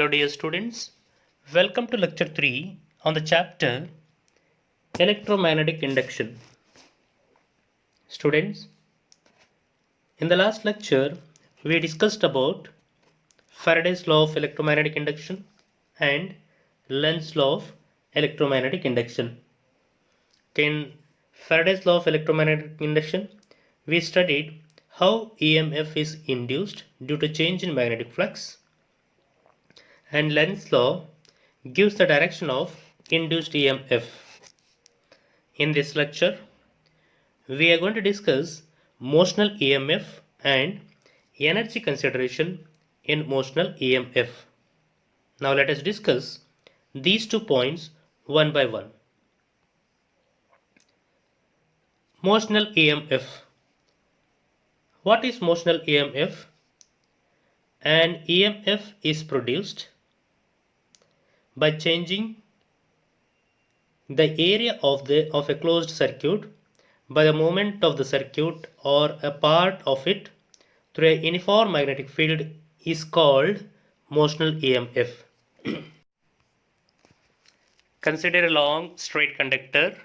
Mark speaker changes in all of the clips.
Speaker 1: Hello dear students, welcome to lecture 3 on the chapter electromagnetic induction. Students, in the last lecture we discussed about Faraday's law of electromagnetic induction and Lenz's law of electromagnetic induction. In Faraday's law of electromagnetic induction, we studied how EMF is induced due to change in magnetic flux, and Lenz's law gives the direction of induced EMF. In this lecture, we are going to discuss motional EMF and energy consideration in motional EMF. Now let us discuss these 2 points one by one. Motional EMF. What is motional EMF? An EMF is produced by changing the area of a closed circuit by the movement of the circuit or a part of it through a uniform magnetic field is called motional EMF. Consider a long straight conductor.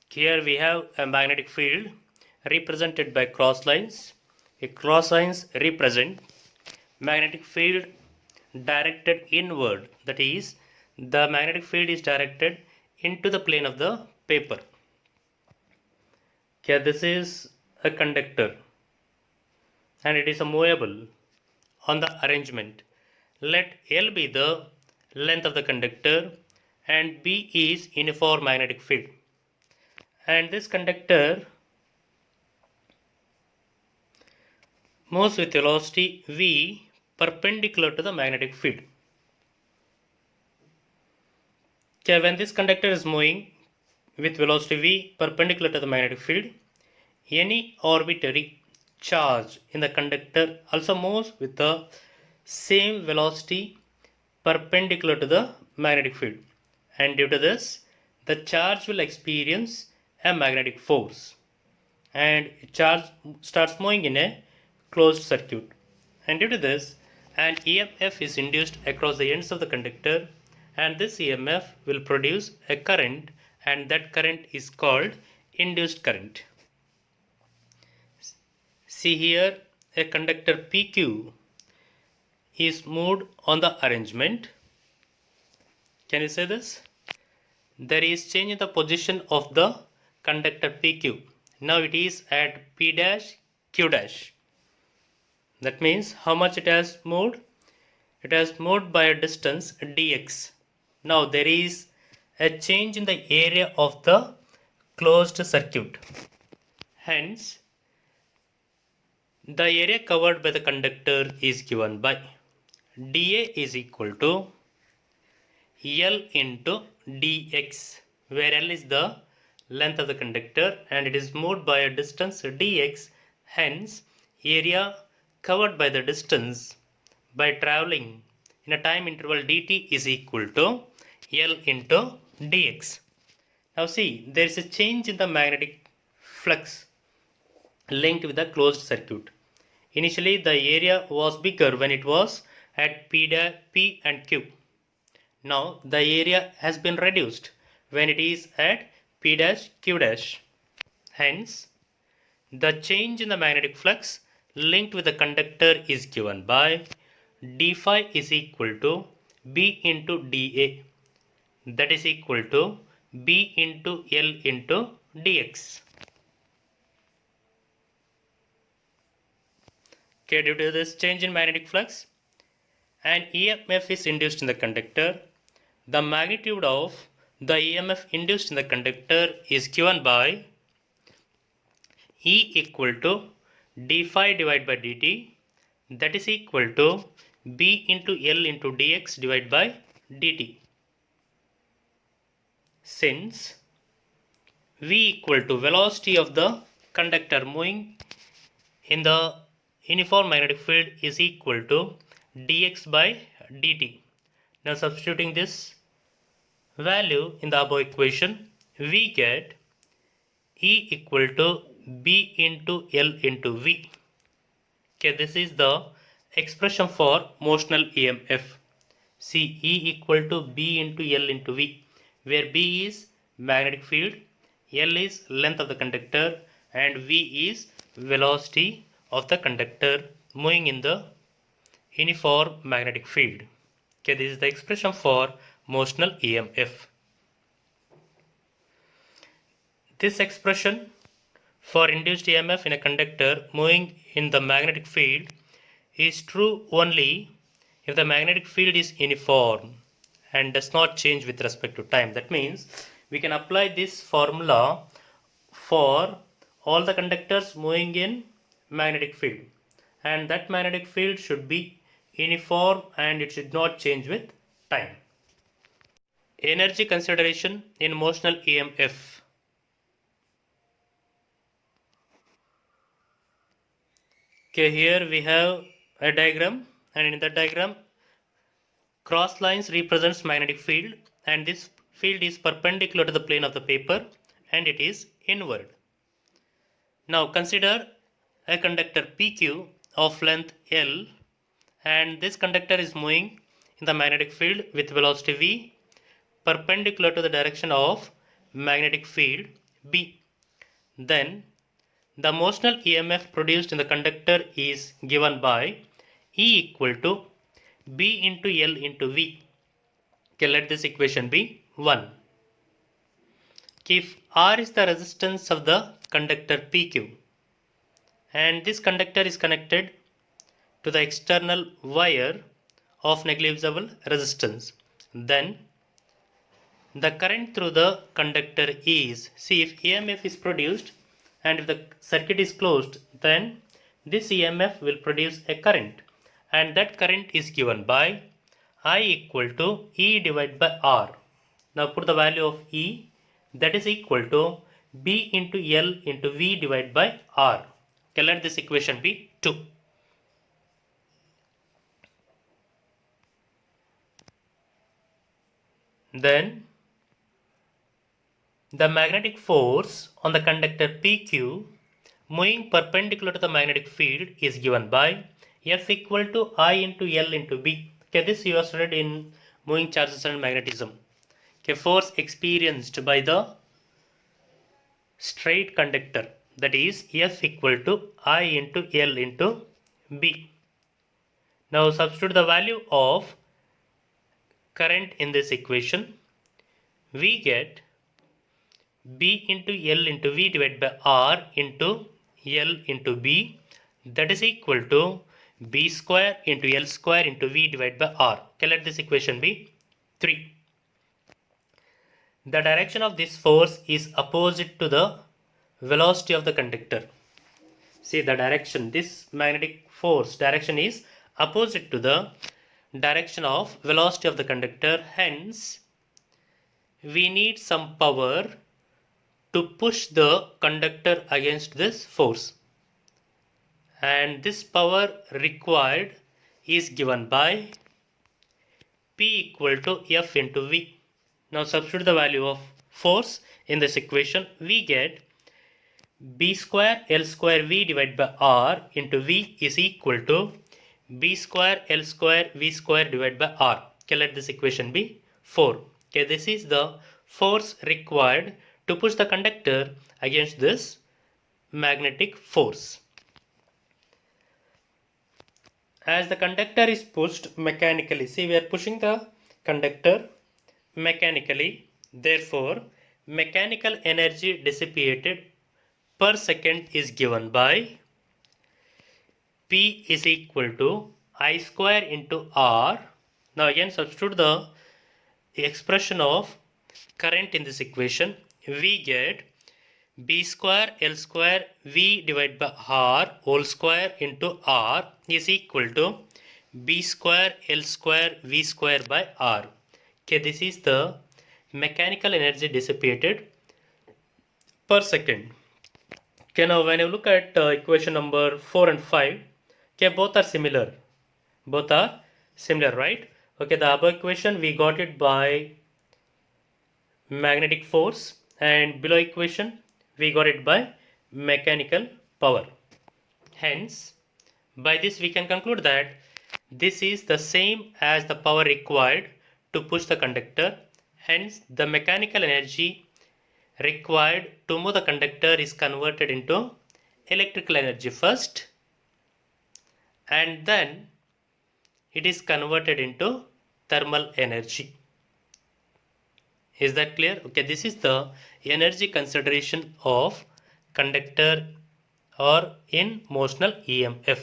Speaker 1: Here we have a magnetic field represented by cross lines. A cross lines represent magnetic field directed inward, that is, the magnetic field is directed into the plane of the paper. Here this is a conductor and it is a movable on the arrangement. Let L be the length of the conductor and B is uniform magnetic field. And this conductor moves with velocity V perpendicular to the magnetic field. Okay, when this conductor is moving with velocity V perpendicular to the magnetic field, any arbitrary charge in the conductor also moves with the same velocity perpendicular to the magnetic field, and due to this the charge will experience a magnetic force and charge starts moving in a closed circuit, and due to this an EMF is induced across the ends of the conductor, and this EMF will produce a current, and that current is called induced current. See here, a conductor PQ is moved on the arrangement. Can you say this? There is change in the position of the conductor PQ. Now it is at P dash Q dash. That means how much it has moved? It has moved by a distance dx. Now there is a change in the area of the closed circuit. Hence, the area covered by the conductor is given by dA is equal to L into dx, where L is the length of the conductor and it is moved by a distance dx. Hence, area covered by the distance by traveling in a time interval dt is equal to L into dx. Now see, there is a change in the magnetic flux linked with the closed circuit. Initially the area was bigger when it was at P and Q. Now the area has been reduced when it is at P dash Q dash. Hence, the change in the magnetic flux linked with the conductor is given by d phi is equal to B into dA, that is equal to B into L into dx. Okay, due to this change in magnetic flux, an EMF is induced in the conductor. The magnitude of the EMF induced in the conductor is given by E equal to d phi divided by dt, that is equal to B into L into dx divided by dt. Since V equal to velocity of the conductor moving in the uniform magnetic field is equal to dx by dt. Now substituting this value in the above equation, we get E equal to B into L into V. Okay, this is the expression for motional EMF. See, E equal to B into L into V, where B is magnetic field, L is length of the conductor, and V is velocity of the conductor moving in the uniform magnetic field. Okay, this is the expression for motional EMF. This expression for induced EMF in a conductor moving in the magnetic field is true only if the magnetic field is uniform and does not change with respect to time. That means we can apply this formula for all the conductors moving in magnetic field, and that magnetic field should be uniform and it should not change with time. Energy consideration in motional EMF. Okay, here we have a diagram, and in the diagram cross lines represents magnetic field, and this field is perpendicular to the plane of the paper and it is inward. Now consider a conductor PQ of length L, and this conductor is moving in the magnetic field with velocity V perpendicular to the direction of magnetic field B. Then the motional EMF produced in the conductor is given by E equal to B into L into V. Okay, let this equation be 1. If R is the resistance of the conductor PQ and this conductor is connected to the external wire of negligible resistance, then the current through the conductor is, see, if EMF is produced and if the circuit is closed, then this EMF will produce a current, and that current is given by I equal to E divided by R. Now put the value of E, that is equal to B into L into V divided by R. Okay, let this equation be 2. Then the magnetic force on the conductor PQ moving perpendicular to the magnetic field is given by F equal to I into L into B. Okay, this you have studied in moving charges and magnetism. Okay, force experienced by the straight conductor, that is F equal to I into L into B. Now substitute the value of current in this equation. We get B into L into V divided by R into L into B, that is equal to B square into L square into V divided by R. Okay, let this equation be 3. The direction of this force is opposite to the velocity of the conductor. See, the direction, this magnetic force direction is opposite to the direction of velocity of the conductor. Hence, we need some power to push the conductor against this force, and this power required is given by P equal to F into V. Now substitute the value of force in this equation. We get B square L square V divided by R into V is equal to B square L square V square divided by R. Okay, let this equation be 4. Okay, this is the force required to push the conductor against this magnetic force. As the conductor is pushed mechanically, see, we are pushing the conductor mechanically, therefore mechanical energy dissipated per second is given by P is equal to I square into R. Now again substitute the expression of current in this equation. We get B square L square V divided by R whole square into R is equal to B square L square V square by R. Okay, this is the mechanical energy dissipated per second. Okay, now when you look at equation number 4 and 5, okay, both are similar. Both are similar, right? Okay, the above equation we got it by magnetic force, and below equation we got it by mechanical power. Hence, By this we can conclude that this is the same as the power required to push the conductor. Hence, the mechanical energy required to move the conductor is converted into electrical energy first, and then it is converted into thermal energy. Is that clear? Okay, this is the energy consideration of conductor or in motional EMF.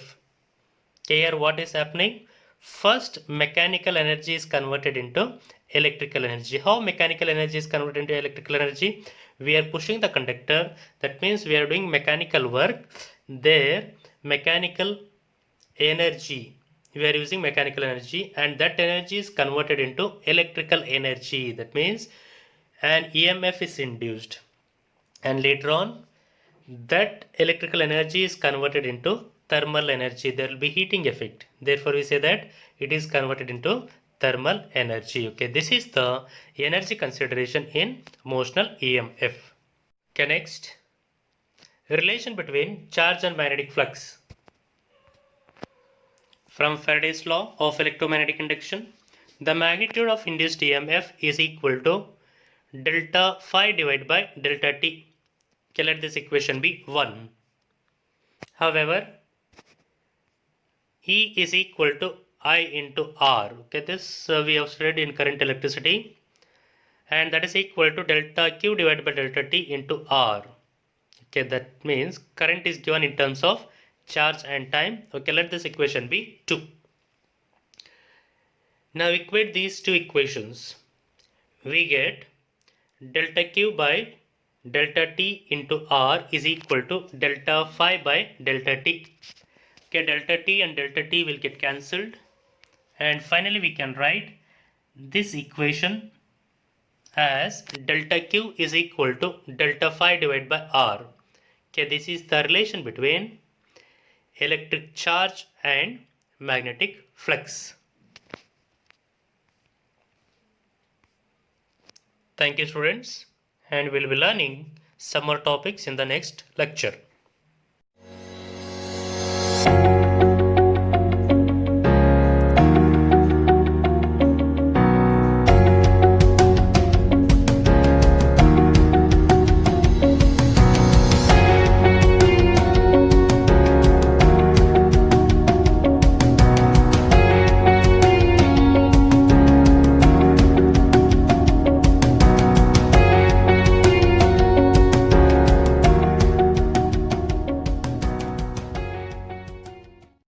Speaker 1: Here what is happening? First, mechanical energy is converted into electrical energy. How mechanical energy is converted into electrical energy? We are pushing the conductor, that means we are doing mechanical work. There, mechanical energy, we are using mechanical energy, and that energy is converted into electrical energy. That means an EMF is induced, and later on that electrical energy is converted into thermal energy. There will be heating effect, therefore we say that it is converted into thermal energy. Okay, this is the energy consideration in motional EMF. Okay, next, relation between charge and magnetic flux. From Faraday's law of electromagnetic induction, the magnitude of induced EMF is equal to delta phi divided by delta t. Okay, let this equation be 1. However, E is equal to I into R. Okay, this we have studied in current electricity, and that is equal to delta Q divided by delta T into R. Okay, that means current is given in terms of charge and time. Okay, let this equation be 2. Now equate these two equations. We get delta Q by delta T into R is equal to delta phi by delta T. Okay, delta T and delta T will get cancelled, and finally we can write this equation as delta Q is equal to delta phi divided by R. Okay, this is the relation between electric charge and magnetic flux. Thank you, students, and we'll be learning some more topics in the next lecture.